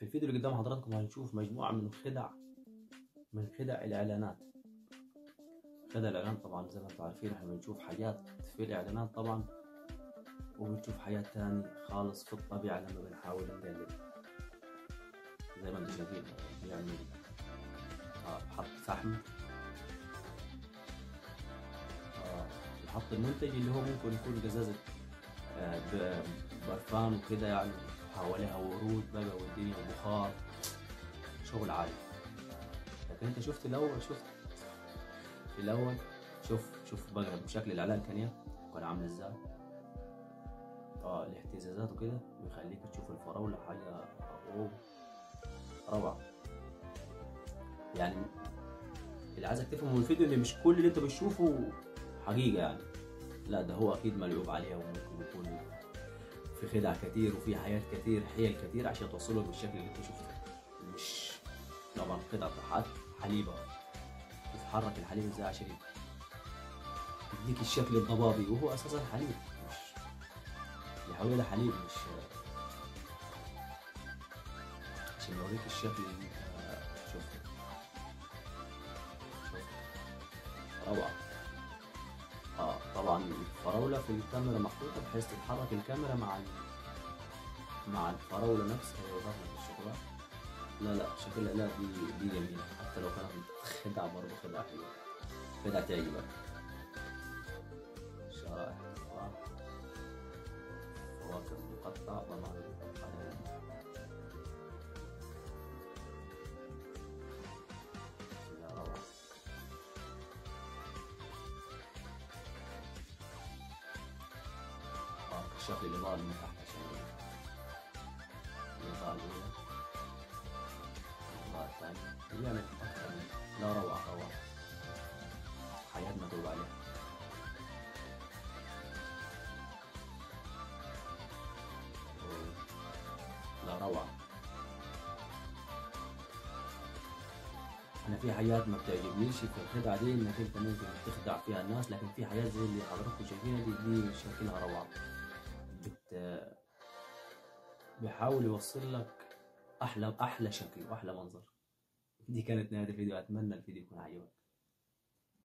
في الفيديو اللي قدام حضراتكم هنشوف مجموعة من خدع الإعلانات. خدع الإعلان طبعا زي ما انتم عارفين احنا بنشوف حاجات في الإعلانات طبعا، وبنشوف حاجات تاني خالص في الطبيعة لما بنحاول نقلد. زي ما انتم شايفين بيعمل بحط فحم، بحط المنتج اللي هو ممكن يكون قزازة برفان وكده يعني، حواليها ورود بقى والدنيا وبخار، شغل عالي. لكن انت شفت الاول شوف بقى بشكل الاعلان كان عامل ازاي. الاهتزازات وكده بيخليك تشوف الفراولة حاجة روعة. يعني اللي عايزك تفهمه من الفيديو ان مش كل اللي انت بتشوفه حقيقة يعني، لا ده هو اكيد ملعوب عليها، وممكن يكون في خدع كتير وفي حياة كتير، حيل كتير عشان توصلك بالشكل اللي انت شفته. مش طبعا خدع حليب تتحرك الحليب ازاي عشان يديك الشكل الضبابي، وهو اساسا حليب، مش يحول له حليب، مش عشان يوريك الشكل اللي انت شفته. روعة. طبعا الفراولة في الكاميرا محطوطة بحيث تتحرك الكاميرا مع الفراولة نفسها، هي وضعها في الشوكولاتة. لا شكلها لا دي جميلة، حتى لو كانت خدعة برضه خدعة حلوة، خدعة تعجبك. شرائح تفاح، فواكه مقطعة طبعا يا روعة. الشكل الإضاءة اللي من تحت عشان الإضاءة الأولى، الإضاءة الثانية بيعمل أكثر من لا روعة. حياة متعوب عليها. لا روعة. أنا في حاجات ما بتعجبنيش في الخدعة دي، إنك أنت ممكن تخدع فيها الناس، لكن في حاجات زي اللي حضراتكم شايفينها دي شكلها روعة. بيحاول يوصل لك أحلى شكل وأحلى منظر. دي كانت نهاية الفيديو، أتمنى الفيديو يكون عجبك.